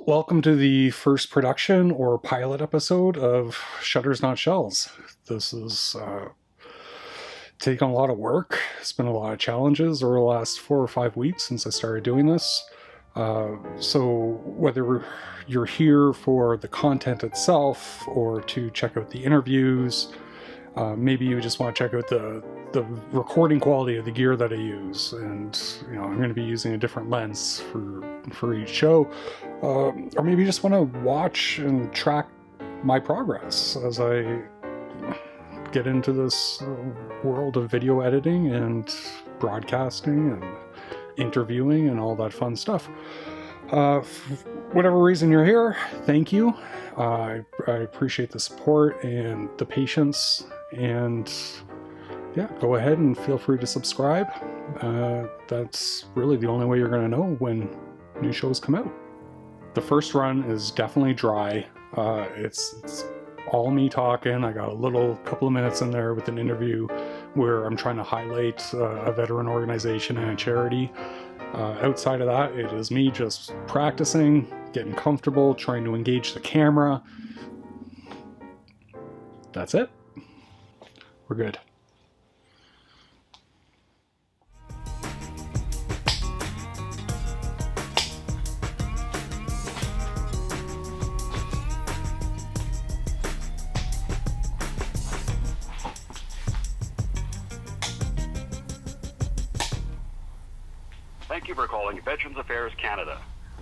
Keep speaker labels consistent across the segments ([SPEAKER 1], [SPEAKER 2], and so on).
[SPEAKER 1] Welcome to the first production or pilot episode of Shutters Not Shells. This is taken a lot of work. It's been a lot of challenges over the last 4 or 5 weeks since I started doing this. So whether you're here for the content itself or to check out the interviews, maybe you just want to check out the recording quality of the gear that I use, and I'm going to be using a different lens for each show, or maybe you just want to watch and track my progress as I get into this world of video editing and broadcasting and interviewing and all that fun stuff. For whatever reason you're here, thank you. I appreciate the support and the patience, and yeah, go ahead and feel free to subscribe. That's really the only way you're going to know when new shows come out. The first run is definitely dry. It's all me talking. I got a couple of minutes in there with an interview where I'm trying to highlight a veteran organization and a charity. Outside of that, it is me just practicing, getting comfortable, trying to engage the camera. That's it. We're good.
[SPEAKER 2] Thank you for calling Veterans Affairs Canada.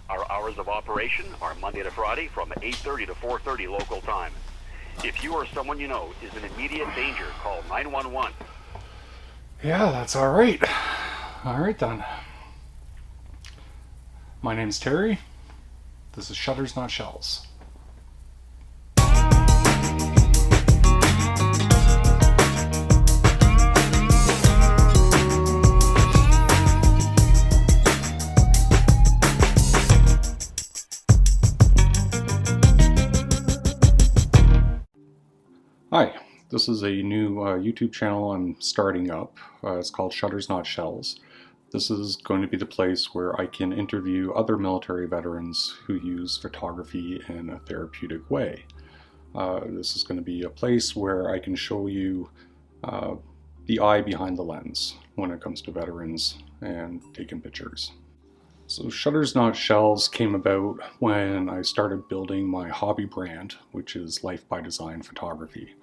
[SPEAKER 2] Our hours of operation are Monday to Friday from 8:30 to 4:30 local time. If you or someone you know is in immediate danger, call 911.
[SPEAKER 1] Yeah, that's all right. All right then. My name's Terry. This is Shutters Not Shells. Hi, this is a new YouTube channel I'm starting up. It's called Shutters Not Shells. This is going to be the place where I can interview other military veterans who use photography in a therapeutic way. This is going to be a place where I can show you the eye behind the lens when it comes to veterans and taking pictures. So Shutters Not Shells came about when I started building my hobby brand, which is Life by Design Photography.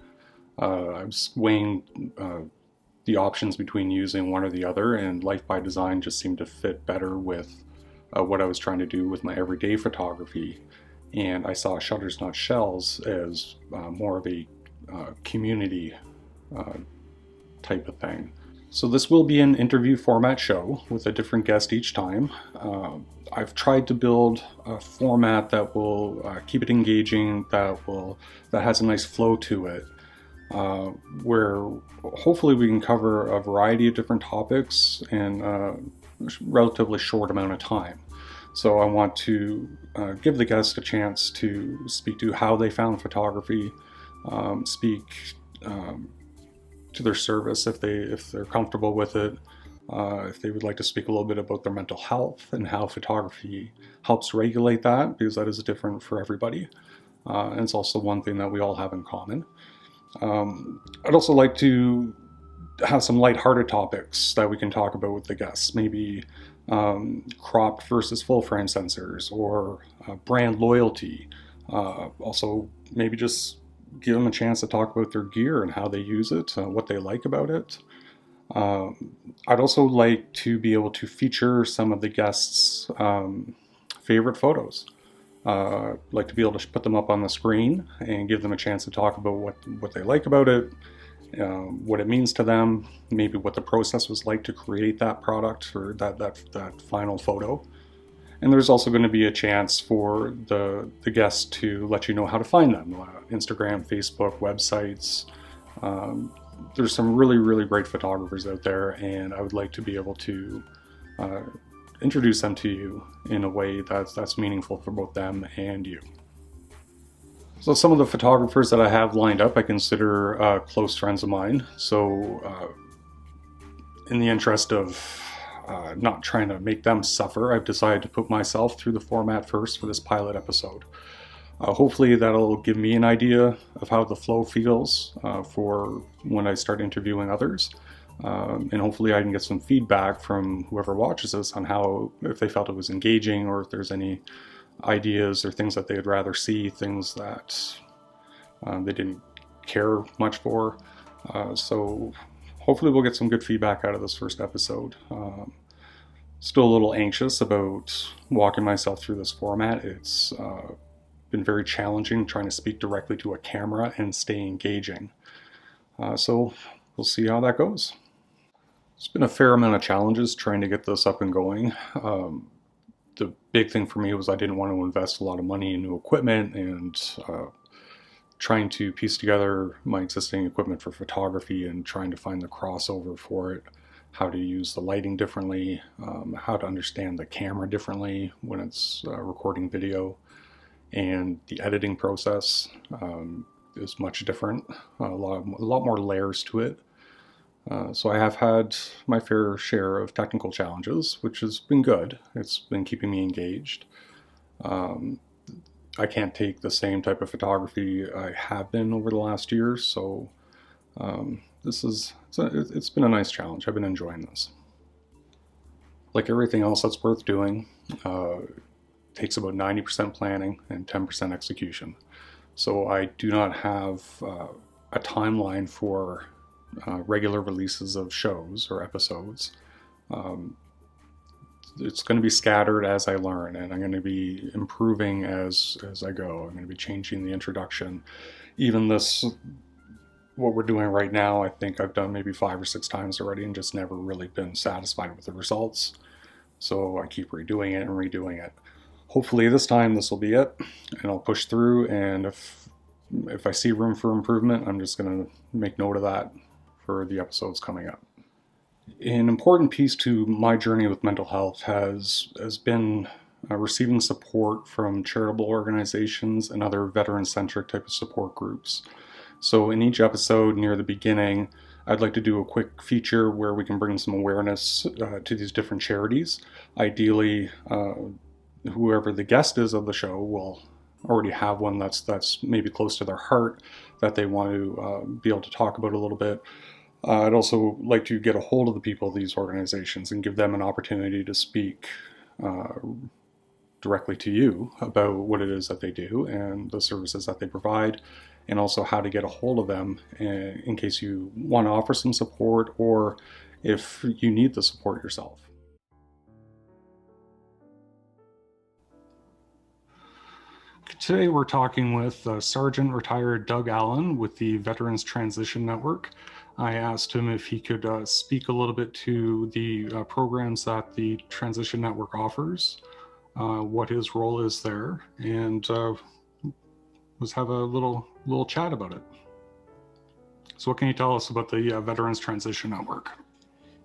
[SPEAKER 1] I was weighing the options between using one or the other, and Life by Design just seemed to fit better with what I was trying to do with my everyday photography. And I saw Shutters Not Shells as more of a community type of thing. So this will be an interview format show with a different guest each time. I've tried to build a format that will keep it engaging, that has a nice flow to it, where hopefully we can cover a variety of different topics in a relatively short amount of time. So I want to give the guest a chance to speak to how they found photography, speak to their service if they're comfortable with it, if they would like to speak a little bit about their mental health and how photography helps regulate that, because that is different for everybody, and it's also one thing that we all have in common. I'd also like to have some lighthearted topics that we can talk about with the guests, maybe cropped versus full frame sensors, or brand loyalty. Also maybe just give them a chance to talk about their gear and how they use it, what they like about it. I'd also like to be able to feature some of the guests' favorite photos. I'd like to be able to put them up on the screen and give them a chance to talk about what they like about it, what it means to them, maybe what the process was like to create that product or that final photo. And there's also going to be a chance for the guests to let you know how to find them. Instagram, Facebook, websites. There's some really, really great photographers out there, and I would like to be able to introduce them to you in a way that's meaningful for both them and you. So some of the photographers that I have lined up I consider close friends of mine. So in the interest of not trying to make them suffer, I've decided to put myself through the format first for this pilot episode. Hopefully that'll give me an idea of how the flow feels for when I start interviewing others. And hopefully I can get some feedback from whoever watches this on how, if they felt it was engaging, or if there's any ideas or things that they'd rather see, things that they didn't care much for. So hopefully we'll get some good feedback out of this first episode. Still a little anxious about walking myself through this format. It's been very challenging trying to speak directly to a camera and stay engaging. So we'll see how that goes. It's been a fair amount of challenges trying to get this up and going. The big thing for me was I didn't want to invest a lot of money in new equipment, and trying to piece together my existing equipment for photography and trying to find the crossover for it, how to use the lighting differently, how to understand the camera differently when it's recording video, and the editing process is much different, a lot more layers to it. So I have had my fair share of technical challenges, which has been good. It's been keeping me engaged. I can't take the same type of photography I have been over the last year, so it's been a nice challenge. I've been enjoying this. Like everything else that's worth doing, takes about 90% planning and 10% execution. So I do not have a timeline for regular releases of shows or episodes. It's going to be scattered as I learn, and I'm going to be improving as I go. I'm going to be changing the introduction. Even this, what we're doing right now, I think I've done maybe 5 or 6 times already and just never really been satisfied with the results. So I keep redoing it and redoing it. Hopefully this time this will be it, and I'll push through, and if I see room for improvement, I'm just going to make note of that for the episodes coming up. An important piece to my journey with mental health has been receiving support from charitable organizations and other veteran-centric type of support groups. So in each episode near the beginning, I'd like to do a quick feature where we can bring some awareness to these different charities. Ideally, whoever the guest is of the show will already have one that's maybe close to their heart that they want to be able to talk about a little bit. I'd also like to get a hold of the people of these organizations and give them an opportunity to speak directly to you about what it is that they do and the services that they provide, and also how to get a hold of them in case you want to offer some support or if you need the support yourself. Today we're talking with Sergeant Retired Doug Allan with the Veterans Transition Network. I asked him if he could speak a little bit to the programs that the Transition Network offers, what his role is there, and let's have a little chat about it. So what can you tell us about the Veterans Transition Network?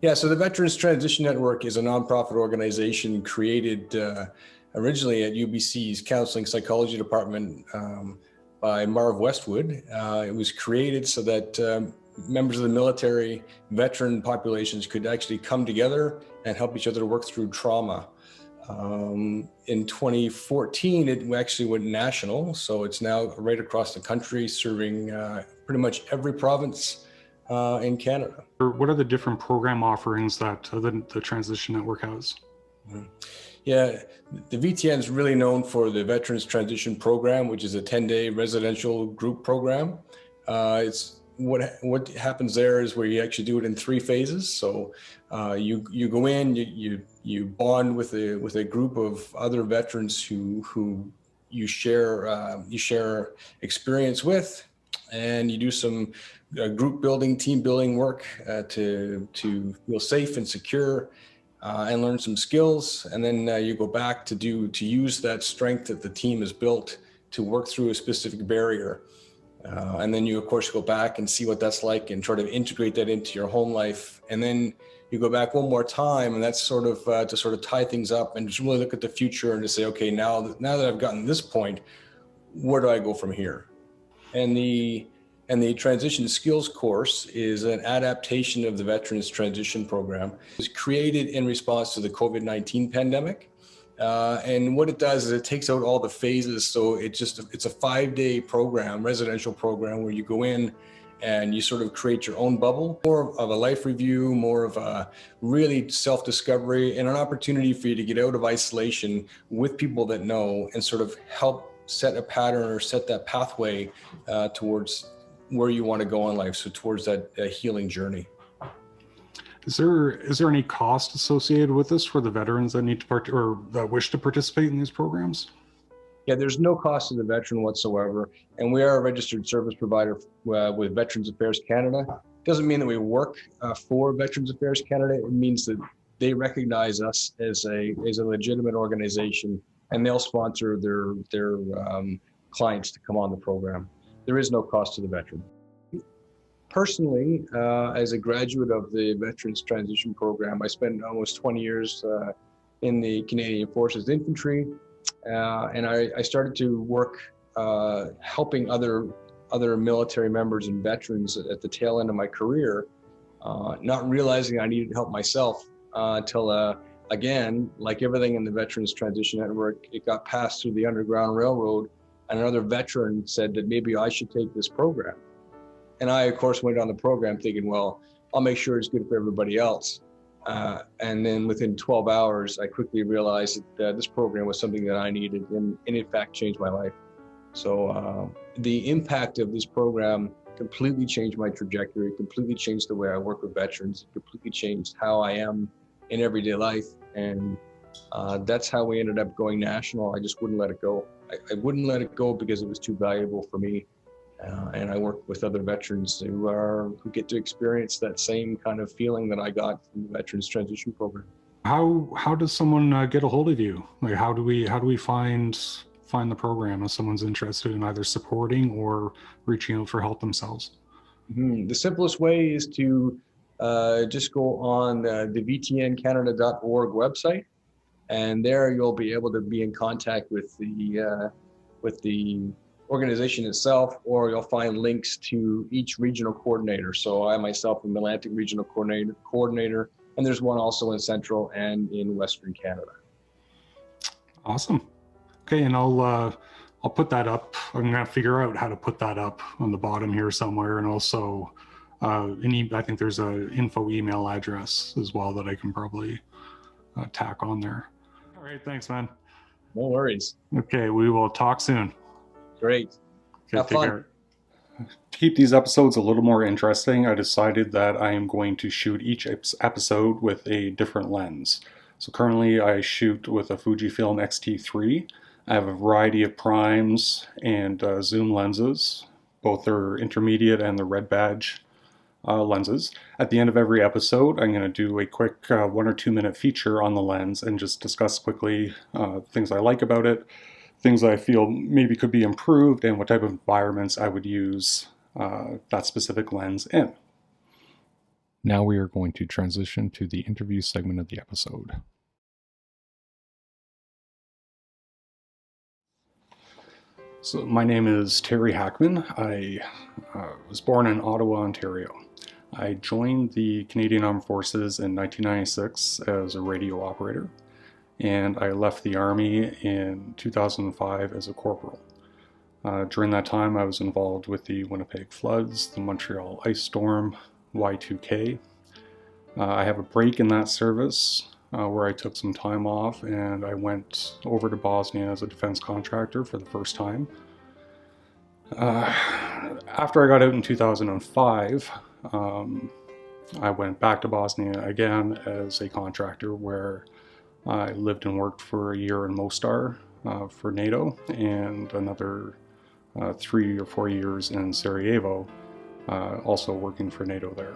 [SPEAKER 3] Yeah, so the Veterans Transition Network is a nonprofit organization created originally at UBC's Counseling Psychology Department by Marv Westwood. It was created so that members of the military, veteran populations could actually come together and help each other to work through trauma. In 2014, it actually went national, so it's now right across the country, serving pretty much every province in Canada.
[SPEAKER 1] What are the different program offerings that the Transition Network has?
[SPEAKER 3] Yeah, the VTN is really known for the Veterans Transition Program, which is a 10-day residential group program. It's what happens there is where you actually do it in 3 phases. So you go in, you bond with a group of other veterans who you share experience with, and you do some group building, team building work to feel safe and secure. And learn some skills, and then you go back to use that strength that the team has built to work through a specific barrier. And then you of course go back and see what that's like and try to integrate that into your home life. And then you go back one more time, and that's sort of to tie things up and just really look at the future and to say, okay, now that I've gotten this point, where do I go from here? And the And the Transition Skills course is an adaptation of the Veterans Transition Program. It was created in response to the COVID-19 pandemic. And what it does is it takes out all the phases. So it's a 5-day program, residential program, where you go in and you sort of create your own bubble, more of a life review, more of a really self-discovery, and an opportunity for you to get out of isolation with people that know and sort of help set a pattern or set that pathway towards where you want to go in life. So towards that healing journey.
[SPEAKER 1] Is there any cost associated with this for the veterans that need to or that wish to participate in these programs?
[SPEAKER 3] Yeah, there's no cost to the veteran whatsoever. And we are a registered service provider with Veterans Affairs Canada. Doesn't mean that we work for Veterans Affairs Canada. It means that they recognize us as a legitimate organization, and they'll sponsor their clients to come on the program. There is no cost to the veteran. Personally, as a graduate of the Veterans Transition Program, I spent almost 20 years in the Canadian Forces Infantry. And I started to work helping other military members and veterans at the tail end of my career, not realizing I needed help myself until, again, like everything in the Veterans Transition Network, it got passed through the Underground Railroad, and another veteran said that maybe I should take this program. And I, of course, went on the program thinking, well, I'll make sure it's good for everybody else. And then within 12 hours, I quickly realized that this program was something that I needed, and in fact changed my life. So the impact of this program completely changed my trajectory, completely changed the way I work with veterans, completely changed how I am in everyday life. And that's how we ended up going national. I just wouldn't let it go. I wouldn't let it go because it was too valuable for me. And I work with other veterans who get to experience that same kind of feeling that I got from the Veterans Transition Program.
[SPEAKER 1] How does someone get a hold of you? Like, how do we find the program if someone's interested in either supporting or reaching out for help themselves?
[SPEAKER 3] The simplest way is to just go on the vtncanada.org website, and there you'll be able to be in contact with the organization itself, or you'll find links to each regional coordinator. So I myself am Atlantic Regional Coordinator, and there's one also in Central and in Western Canada.
[SPEAKER 1] Awesome. Okay, and I'll put that up. I'm gonna figure out how to put that up on the bottom here somewhere, and also I think there's a info email address as well that I can probably tack on there. All right, thanks, man.
[SPEAKER 3] No worries.
[SPEAKER 1] Okay, we will talk soon.
[SPEAKER 3] Great.
[SPEAKER 1] Okay,
[SPEAKER 3] Have fun.
[SPEAKER 1] care. To keep these episodes a little more interesting, I decided that I am going to shoot each episode with a different lens. So currently I shoot with a Fujifilm X-T3. I have a variety of primes and zoom lenses. Both are intermediate and the red badge lenses. At the end of every episode, I'm going to do a quick 1 or 2 minute feature on the lens and just discuss quickly things I like about it, things I feel maybe could be improved, and what type of environments I would use that specific lens in. Now we are going to transition to the interview segment of the episode. So my name is Terry Hackman. I was born in Ottawa, Ontario. I joined the Canadian Armed Forces in 1996 as a radio operator, and I left the Army in 2005 as a corporal. During that time, I was involved with the Winnipeg floods, the Montreal ice storm, Y2K. I have a break in that service where I took some time off, and I went over to Bosnia as a defense contractor for the first time. After I got out in 2005, I went back to Bosnia again as a contractor, where I lived and worked for a year in Mostar for NATO, and another 3 or 4 years in Sarajevo, also working for NATO there.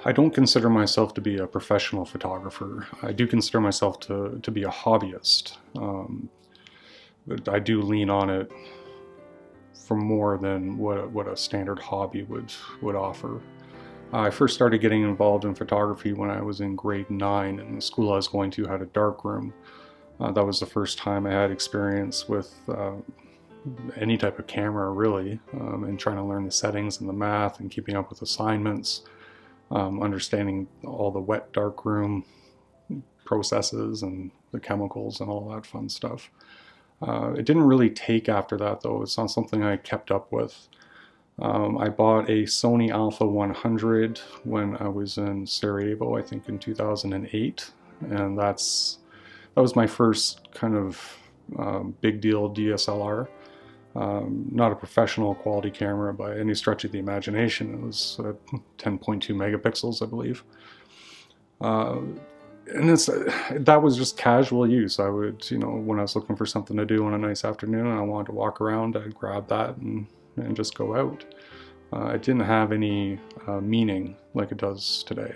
[SPEAKER 1] I don't consider myself to be a professional photographer. I do consider myself to be a hobbyist. But I do lean on it for more than what a standard hobby would offer. I first started getting involved in photography when I was in grade 9, and the school I was going to had a darkroom. That was the first time I had experience with any type of camera really, and trying to learn the settings and the math and keeping up with assignments, understanding all the wet darkroom processes and the chemicals and all that fun stuff. It didn't really take after that though. It's not something I kept up with. I bought a Sony Alpha 100 when I was in Sarajevo, I think in 2008, and that was my first kind of big deal DSLR. Not a professional quality camera by any stretch of the imagination. It was 10.2 megapixels, I believe. And that was just casual use. I would, when I was looking for something to do on a nice afternoon and I wanted to walk around, I'd grab that and just go out. It didn't have any meaning like it does today.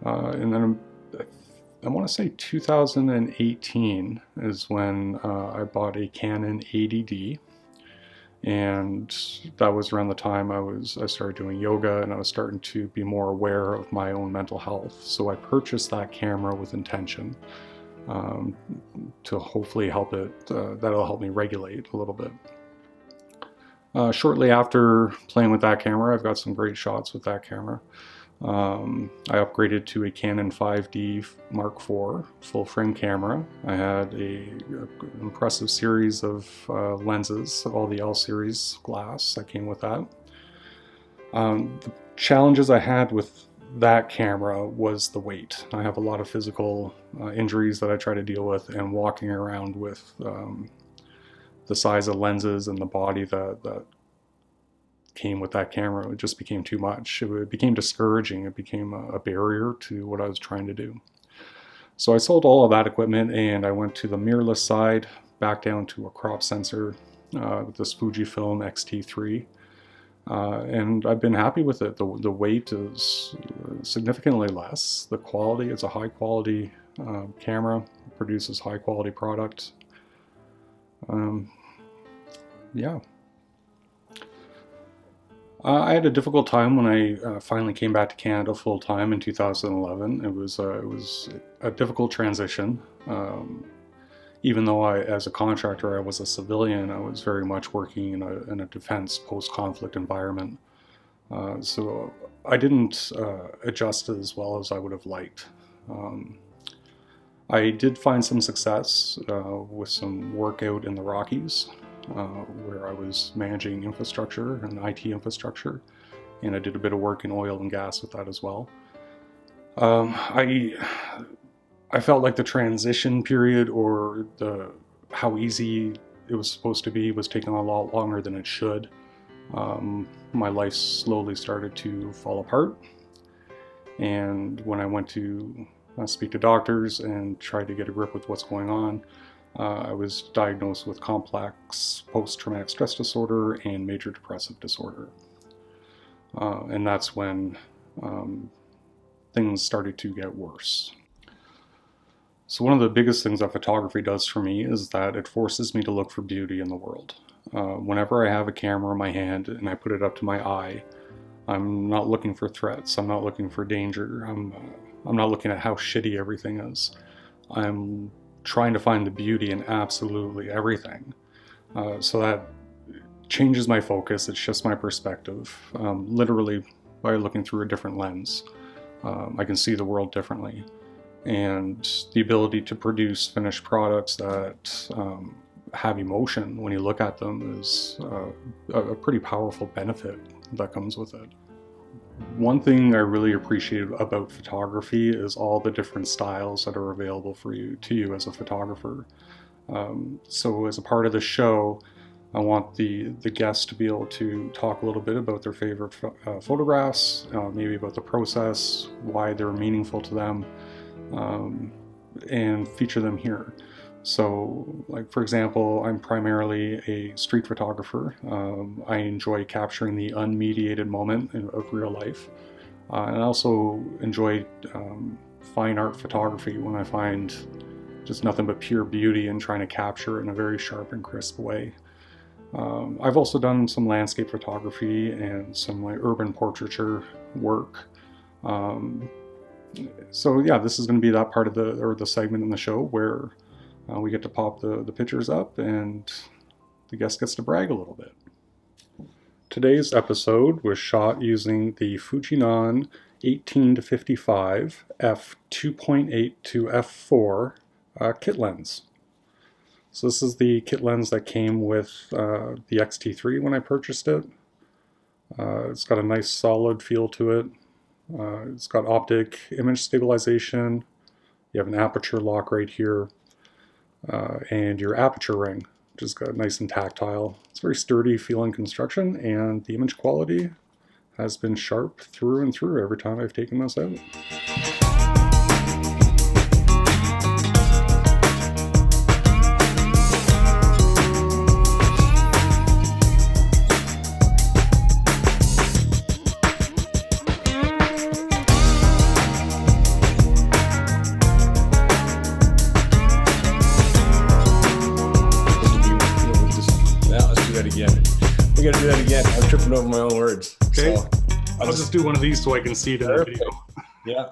[SPEAKER 1] And then I want to say 2018 is when I bought a Canon 80D, and that was around the time I started doing yoga and I was starting to be more aware of my own mental health. So I purchased that camera with intention to hopefully that'll help me regulate a little bit. Shortly after playing with that camera, I've got some great shots with that camera. I upgraded to a Canon 5D Mark IV full frame camera. I had an impressive series of lenses, all the L series glass that came with that. The challenges I had with that camera was the weight. I have a lot of physical injuries that I try to deal with, and walking around with the size of lenses and the body that came with that camera, it just became too much. It became discouraging. It became a barrier to what I was trying to do. So I sold all of that equipment and I went to the mirrorless side, back down to a crop sensor with this Fujifilm X-T3. And I've been happy with it. The weight is significantly less. The quality, it's a high quality camera, produces high quality product. Yeah. I had a difficult time when I finally came back to Canada full time in 2011. It was a difficult transition. Even though as a contractor, I was a civilian, I was very much working in a defense post-conflict environment. So I didn't adjust as well as I would have liked. I did find some success with some work out in the Rockies, where I was managing infrastructure and IT infrastructure, and I did a bit of work in oil and gas with that as well. I felt like the transition period, or how easy it was supposed to be, was taking a lot longer than it should. My life slowly started to fall apart, and when I went to speak to doctors and try to get a grip with what's going on, I was diagnosed with complex post-traumatic stress disorder and major depressive disorder. And that's when things started to get worse. So one of the biggest things that photography does for me is that it forces me to look for beauty in the world. Whenever I have a camera in my hand and I put it up to my eye, I'm not looking for threats. I'm not looking for danger. I'm not looking at how shitty everything is. I'm trying to find the beauty in absolutely everything. So that changes my focus. It shifts my perspective. Literally, by looking through a different lens, I can see the world differently. And the ability to produce finished products that have emotion when you look at them is a pretty powerful benefit that comes with it. One thing I really appreciate about photography is all the different styles that are available to you as a photographer. So as a part of the show, I want the guests to be able to talk a little bit about their favorite photographs, maybe about the process, why they're meaningful to them, and feature them here. So, like for example, I'm primarily a street photographer. I enjoy capturing the unmediated moment of real life. And I also enjoy fine art photography when I find just nothing but pure beauty and trying to capture it in a very sharp and crisp way. I've also done some landscape photography and some urban portraiture work. So yeah, this is going to be that part of the segment in the show where we get to pop the pictures up and the guest gets to brag a little bit. Today's episode was shot using the Fujinon 18 to 55 f2.8 to f4 kit lens. So this is the kit lens that came with the X-T3 when I purchased it. It's got a nice solid feel to it. It's got optic image stabilization. You have an aperture lock right here, and your aperture ring, which is got nice and tactile. It's very sturdy feeling construction, and the image quality has been sharp through and through every time I've taken this out.
[SPEAKER 3] Again. We gotta do that again. I'm tripping over my own words.
[SPEAKER 1] Okay.
[SPEAKER 3] So
[SPEAKER 1] I'll just do one of these so I can see it in the video.
[SPEAKER 3] Yeah.